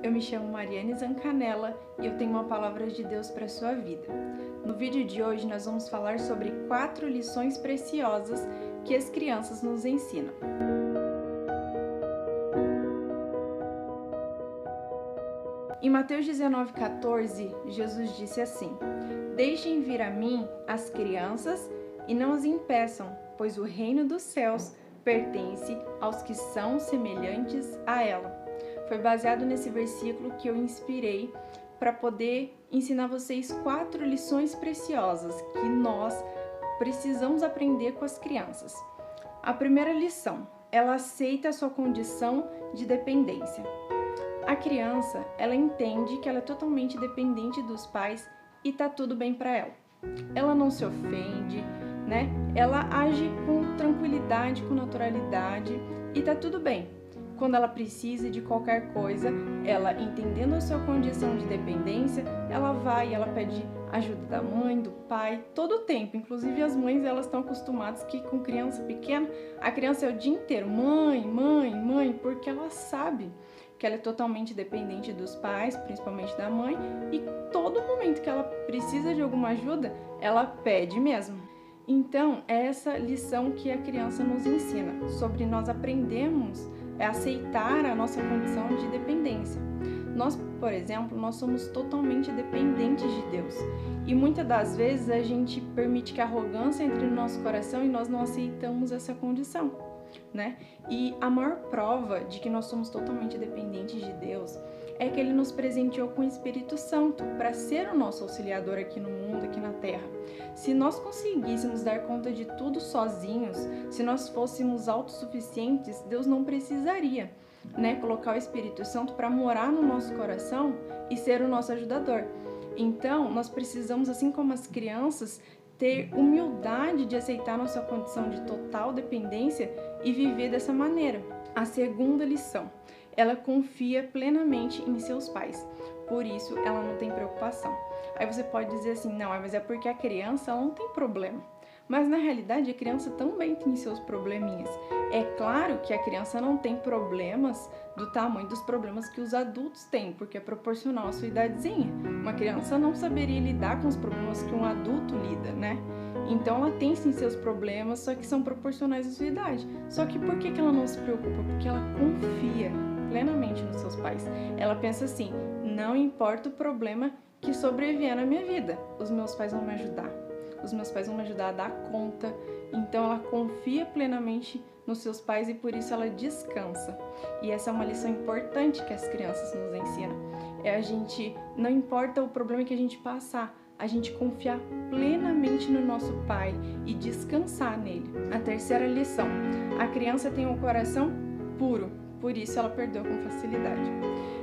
Eu me chamo Mariane Zancanella e eu tenho uma palavra de Deus para a sua vida. No vídeo de hoje nós vamos falar sobre 4 lições preciosas que as crianças nos ensinam. Em Mateus 19,14, Jesus disse assim: "Deixem vir a mim as crianças e não as impeçam, pois o reino dos céus pertence aos que são semelhantes a ela." Foi baseado nesse versículo que eu inspirei para poder ensinar vocês 4 lições preciosas que nós precisamos aprender com as crianças. A primeira lição: ela aceita a sua condição de dependência. A criança, ela entende que ela é totalmente dependente dos pais e tá tudo bem para ela. Ela não se ofende, né? Ela age com tranquilidade, com naturalidade e tá tudo bem. Quando ela precisa de qualquer coisa, ela, entendendo a sua condição de dependência, ela vai, ela pede ajuda da mãe, do pai, todo o tempo. Inclusive as mães, elas estão acostumadas que com criança pequena, a criança é o dia inteiro, mãe, mãe, mãe, porque ela sabe que ela é totalmente dependente dos pais, principalmente da mãe, e todo momento que ela precisa de alguma ajuda, ela pede mesmo. Então, é essa lição que a criança nos ensina, sobre nós aprendemos a aceitar a nossa condição de dependência. Nós, por exemplo, nós somos totalmente dependentes de Deus. E muitas das vezes a gente permite que a arrogância entre no nosso coração e nós não aceitamos essa condição, né? E a maior prova de que nós somos totalmente dependentes de Deus é que Ele nos presenteou com o Espírito Santo para ser o nosso auxiliador aqui no mundo, aqui na Terra. Se nós conseguíssemos dar conta de tudo sozinhos, se nós fôssemos autossuficientes, Deus não precisaria, né, colocar o Espírito Santo para morar no nosso coração e ser o nosso ajudador. Então, nós precisamos, assim como as crianças, ter humildade de aceitar nossa condição de total dependência e viver dessa maneira. A segunda lição: ela confia plenamente em seus pais, por isso ela não tem preocupação. Aí você pode dizer assim: não, mas é porque a criança ela não tem problema. Mas na realidade a criança também tem seus probleminhas. É claro que a criança não tem problemas do tamanho dos problemas que os adultos têm, porque é proporcional à sua idadezinha. Uma criança não saberia lidar com os problemas que um adulto lida, né? Então ela tem sim seus problemas, só que são proporcionais à sua idade. Só que por que ela não se preocupa? Porque ela confia plenamente nos seus pais. Ela pensa assim: não importa o problema que sobrevier na minha vida, os meus pais vão me ajudar. Os meus pais vão me ajudar a dar conta. Então ela confia plenamente nos seus pais e por isso ela descansa. E essa é uma lição importante que as crianças nos ensinam. É a gente, não importa o problema que a gente passar, a gente confiar plenamente no nosso pai e descansar nele. A terceira lição: a criança tem um coração puro, por isso ela perdoa com facilidade.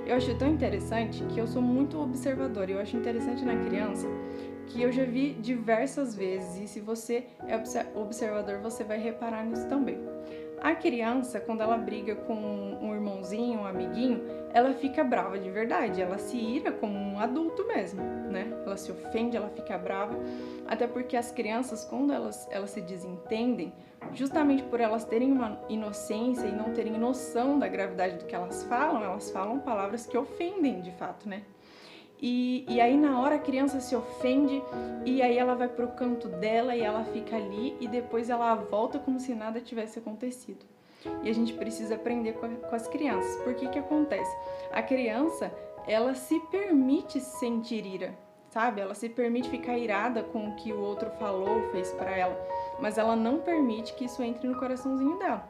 Eu acho tão interessante que eu sou muito observadora. Eu acho interessante na criança que eu já vi diversas vezes, e se você é observador, você vai reparar nisso também. A criança, quando ela briga com um irmãozinho, um amiguinho, ela fica brava de verdade, ela se ira como um adulto mesmo, né? Ela se ofende, ela fica brava, até porque as crianças, quando elas se desentendem, justamente por elas terem uma inocência e não terem noção da gravidade do que elas falam palavras que ofendem de fato, né? E aí na hora a criança se ofende e aí ela vai pro canto dela e ela fica ali e depois ela volta como se nada tivesse acontecido. E a gente precisa aprender com as crianças. Por que acontece? A criança, ela se permite sentir ira, sabe? Ela se permite ficar irada com o que o outro falou, fez para ela, mas ela não permite que isso entre no coraçãozinho dela.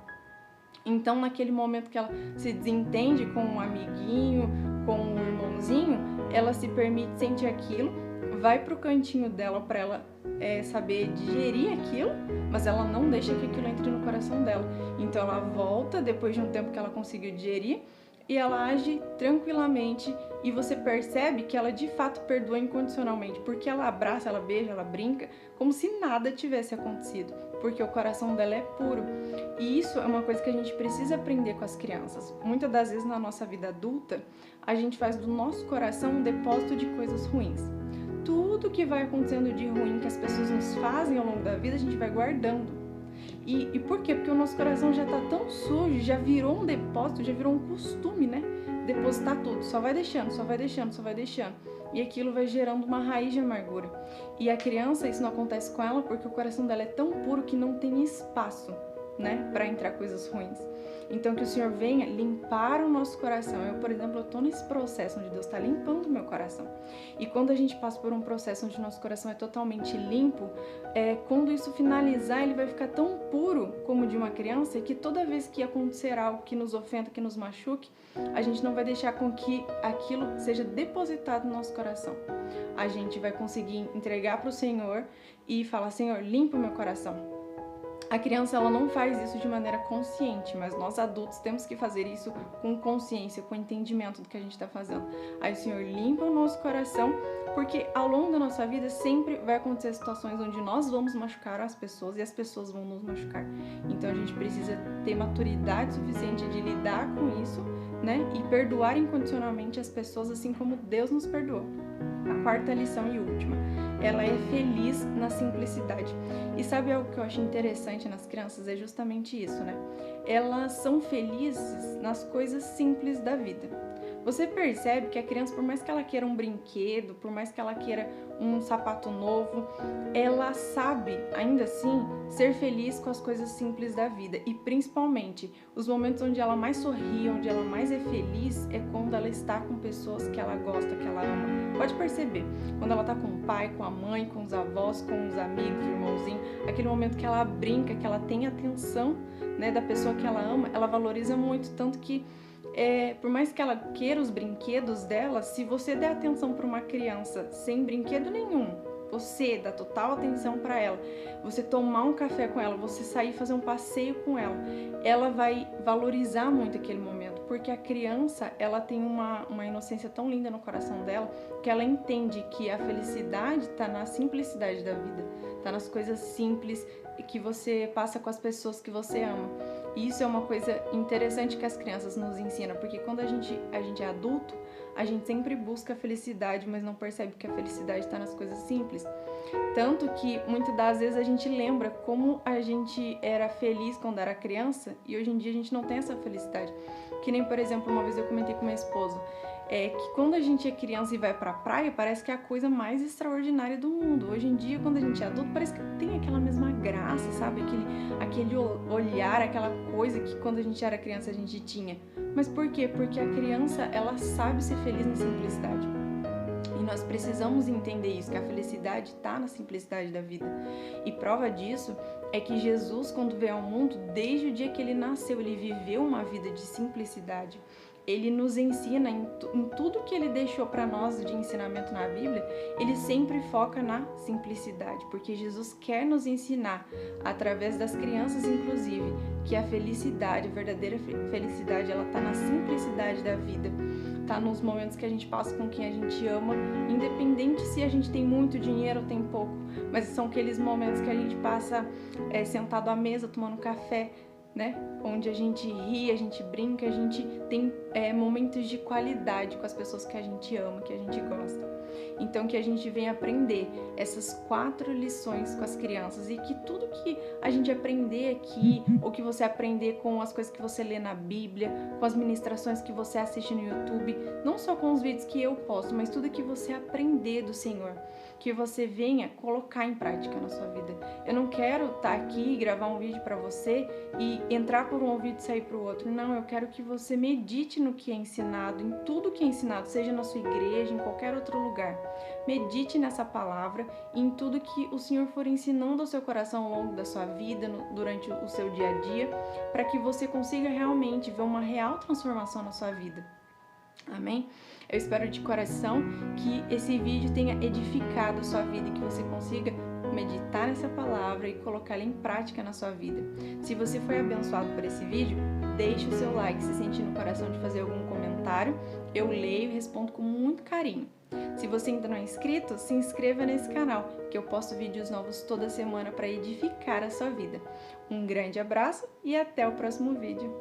Então, naquele momento que ela se desentende com um amiguinho, com um irmãozinho, ela se permite sentir aquilo, vai pro cantinho dela para ela saber digerir aquilo, mas ela não deixa que aquilo entre no coração dela. Então ela volta depois de um tempo que ela conseguiu digerir e ela age tranquilamente e você percebe que ela de fato perdoa incondicionalmente, porque ela abraça, ela beija, ela brinca como se nada tivesse acontecido, porque o coração dela é puro. E isso é uma coisa que a gente precisa aprender com as crianças. Muitas das vezes na nossa vida adulta, a gente faz do nosso coração um depósito de coisas ruins. Tudo que vai acontecendo de ruim que as pessoas nos fazem ao longo da vida, a gente vai guardando. E por quê? Porque o nosso coração já está tão sujo, já virou um depósito, já virou um costume, né? depositar tudo, só vai deixando, só vai deixando, só vai deixando. E aquilo vai gerando uma raiz de amargura. E a criança, isso não acontece com ela porque o coração dela é tão puro que não tem espaço, né, para entrar coisas ruins. Então que o Senhor venha limpar o nosso coração. Eu, por exemplo, eu tô nesse processo onde Deus está limpando o meu coração. E quando a gente passa por um processo onde o nosso coração é totalmente limpo, quando isso finalizar, ele vai ficar tão puro como de uma criança que toda vez que acontecer algo que nos ofenda, que nos machuque, a gente não vai deixar com que aquilo seja depositado no nosso coração. A gente vai conseguir entregar para o Senhor e falar: Senhor, limpa o meu coração. A criança, ela não faz isso de maneira consciente, mas nós adultos temos que fazer isso com consciência, com entendimento do que a gente está fazendo. Aí o Senhor limpa o nosso coração, porque ao longo da nossa vida sempre vai acontecer situações onde nós vamos machucar as pessoas e as pessoas vão nos machucar. Então a gente precisa ter maturidade suficiente de lidar com isso, né? E perdoar incondicionalmente as pessoas assim como Deus nos perdoou. A quarta lição e última: ela é feliz na simplicidade. E sabe algo que eu acho interessante nas crianças? É justamente isso, né? Elas são felizes nas coisas simples da vida. Você percebe que a criança, por mais que ela queira um brinquedo, por mais que ela queira um sapato novo, ela sabe, ainda assim, ser feliz com as coisas simples da vida. E principalmente, os momentos onde ela mais sorri, onde ela mais é feliz, é quando ela está com pessoas que ela gosta, que ela ama. Pode perceber, quando ela está com o pai, com a mãe, com os avós, com os amigos, o irmãozinho, aquele momento que ela brinca, que ela tem atenção, né, da pessoa que ela ama, ela valoriza muito, tanto que por mais que ela queira os brinquedos dela, se você der atenção para uma criança sem brinquedo nenhum, você dá total atenção para ela, você tomar um café com ela, você sair fazer um passeio com ela, ela vai valorizar muito aquele momento, porque a criança, ela tem uma inocência tão linda no coração dela, que ela entende que a felicidade está na simplicidade da vida, está nas coisas simples que você passa com as pessoas que você ama. E isso é uma coisa interessante que as crianças nos ensinam, porque quando a gente é adulto, a gente sempre busca a felicidade, mas não percebe que a felicidade está nas coisas simples. Tanto que muitas das vezes a gente lembra como a gente era feliz quando era criança e hoje em dia a gente não tem essa felicidade. Que nem, por exemplo, uma vez eu comentei com meu esposo, que quando a gente é criança e vai pra praia, parece que é a coisa mais extraordinária do mundo. Hoje em dia, quando a gente é adulto, parece que tem aquela mesma graça, sabe? Aquele olhar, aquela coisa que quando a gente era criança a gente tinha. Mas por quê? Porque a criança, ela sabe ser feliz na simplicidade. E nós precisamos entender isso, que a felicidade está na simplicidade da vida. E prova disso é que Jesus, quando veio ao mundo, desde o dia que ele nasceu, ele viveu uma vida de simplicidade. Ele nos ensina em tudo que ele deixou para nós de ensinamento na Bíblia, ele sempre foca na simplicidade, porque Jesus quer nos ensinar, através das crianças inclusive, que a felicidade, a verdadeira felicidade, ela está na simplicidade da vida, está nos momentos que a gente passa com quem a gente ama, independente se a gente tem muito dinheiro ou tem pouco, mas são aqueles momentos que a gente passa sentado à mesa, tomando café, né? Onde a gente ri, a gente brinca, a gente tem momentos de qualidade com as pessoas que a gente ama, que a gente gosta. Então que a gente venha aprender essas 4 lições com as crianças e que tudo que a gente aprender aqui, ou que você aprender com as coisas que você lê na Bíblia, com as ministrações que você assiste no YouTube, não só com os vídeos que eu posto, mas tudo que você aprender do Senhor, que você venha colocar em prática na sua vida. Eu não quero estar aqui e gravar um vídeo para você e entrar por um ouvido e sair para o outro. Não, eu quero que você medite no que é ensinado, em tudo que é ensinado, seja na sua igreja, em qualquer outro lugar. Medite nessa palavra e em tudo que o Senhor for ensinando ao seu coração ao longo da sua vida, durante o seu dia a dia, para que você consiga realmente ver uma real transformação na sua vida. Amém? Eu espero de coração que esse vídeo tenha edificado a sua vida e que você consiga meditar nessa palavra e colocá-la em prática na sua vida. Se você foi abençoado por esse vídeo, deixe o seu like. Se sentir no coração de fazer algum comentário, eu leio e respondo com muito carinho. Se você ainda não é inscrito, se inscreva nesse canal, que eu posto vídeos novos toda semana para edificar a sua vida. Um grande abraço e até o próximo vídeo.